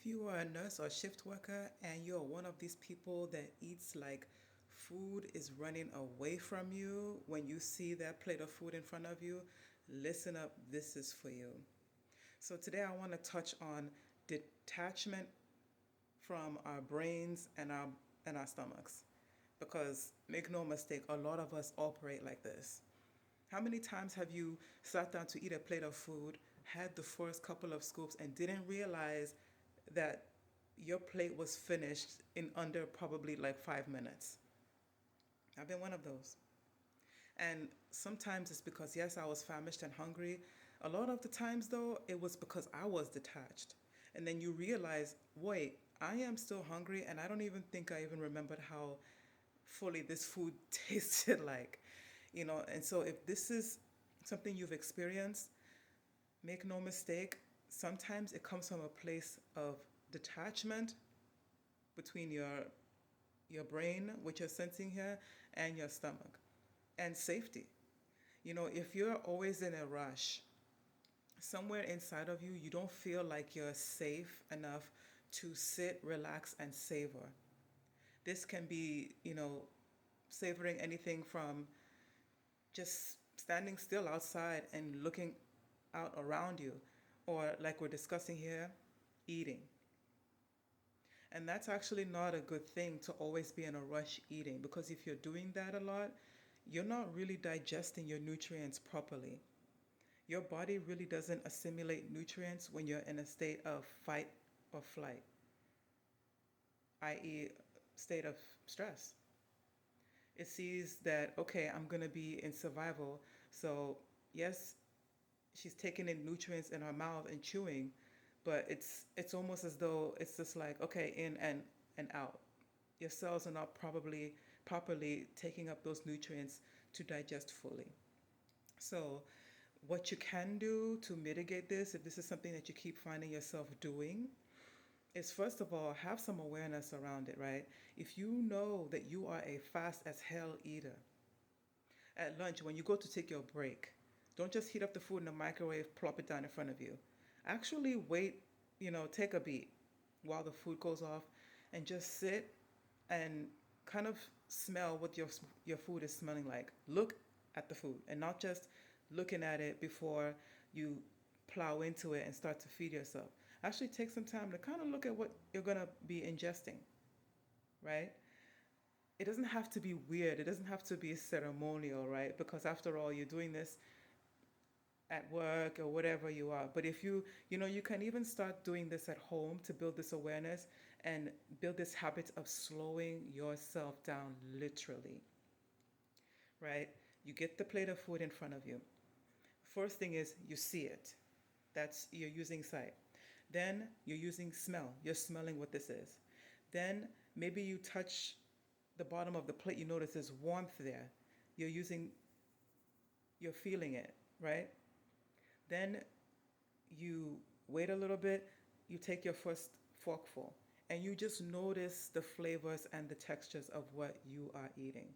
If you are a nurse or shift worker and you're one of these people that eats like food is running away from you when you see that plate of food in front of you, listen up, this is for you. So today I want to touch on detachment from our brains and our stomachs. Because make no mistake, a lot of us operate like this. How many times have you sat down to eat a plate of food, had the first couple of scoops, and didn't realize that your plate was finished in under probably like 5 minutes? I've been one of those. And sometimes it's because, yes, I was famished and hungry. A lot of the times, though, it was because I was detached. And then you realize, wait, I am still hungry, and I don't even think I even remembered how fully this food tasted like. And so if this is something you've experienced, make no mistake, sometimes it comes from a place of detachment between your brain, which you're sensing here, and your stomach, and safety. If you're always in a rush, somewhere inside of you, you don't feel like you're safe enough to sit, relax, and savor. This can be, savoring anything from just standing still outside and looking out around you, or like we're discussing here, eating. And that's actually not a good thing to always be in a rush eating, because if you're doing that a lot, you're not really digesting your nutrients properly. Your body really doesn't assimilate nutrients when you're in a state of fight or flight, i.e., state of stress. It sees that, okay, I'm going to be in survival. So, yes, she's taking in nutrients in her mouth and chewing, but it's almost as though it's just like, okay, in and out. Your cells are not probably properly taking up those nutrients to digest fully. So, what you can do to mitigate this, if this is something that you keep finding yourself doing, is first of all, have some awareness around it, right? If you know that you are a fast as hell eater, at lunch, when you go to take your break, don't just heat up the food in the microwave, plop it down in front of you. Actually, wait, take a beat while the food goes off and just sit and kind of smell what your food is smelling like. Look at the food and not just looking at it before you plow into it and start to feed yourself. Actually, take some time to kind of look at what you're going to be ingesting, right? It doesn't have to be weird. It doesn't have to be ceremonial, right? Because after all, you're doing this at work or whatever you are. But if you can even start doing this at home to build this awareness and build this habit of slowing yourself down literally, right? You get the plate of food in front of you. First thing is you see it. That's you're using sight. Then you're using smell. You're smelling what this is. Then maybe you touch the bottom of the plate. You notice there's warmth there. You're using, you're feeling it, right? Then you wait a little bit. You take your first forkful, and you just notice the flavors and the textures of what you are eating.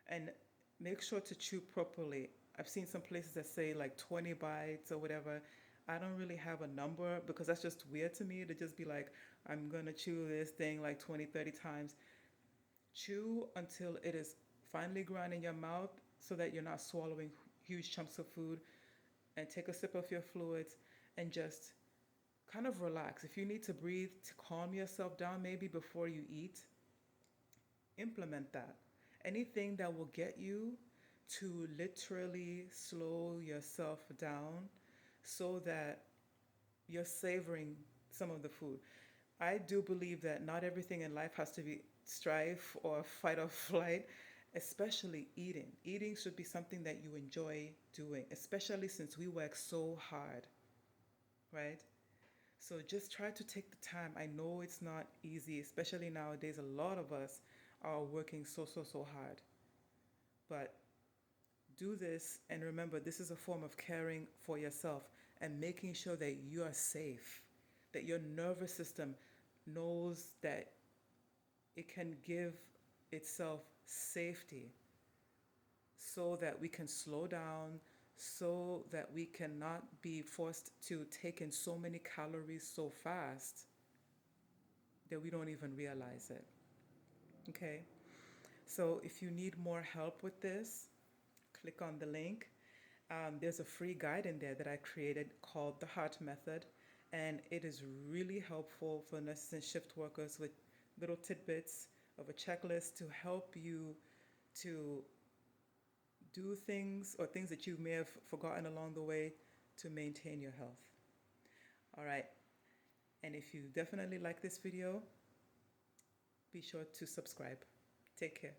And make sure to chew properly. I've seen some places that say like 20 bites or whatever. I don't really have a number because that's just weird to me to just be like, I'm going to chew this thing like 20, 30 times. Chew until it is finely ground in your mouth so that you're not swallowing huge chunks of food, and take a sip of your fluids and just kind of relax. If you need to breathe to calm yourself down, maybe before you eat, implement that. Anything that will get you to literally slow yourself down so that you're savoring some of the food. I do believe that not everything in life has to be strife or fight or flight, especially eating. Eating should be something that you enjoy doing, especially since we work so hard, right? So just try to take the time. I know it's not easy, especially nowadays. A lot of us are working so, so, so hard. But do this and remember this is a form of caring for yourself and making sure that you are safe, that your nervous system knows that it can give itself safety so that we can slow down, so that we cannot be forced to take in so many calories so fast that we don't even realize it. Okay? So if you need more help with this, click on the link. There's a free guide in there that I created called the Heart Method, and it is really helpful for nurses and shift workers with little tidbits of a checklist to help you to do things or things that you may have forgotten along the way to maintain your health. All right. And if you definitely like this video, be sure to subscribe. Take care.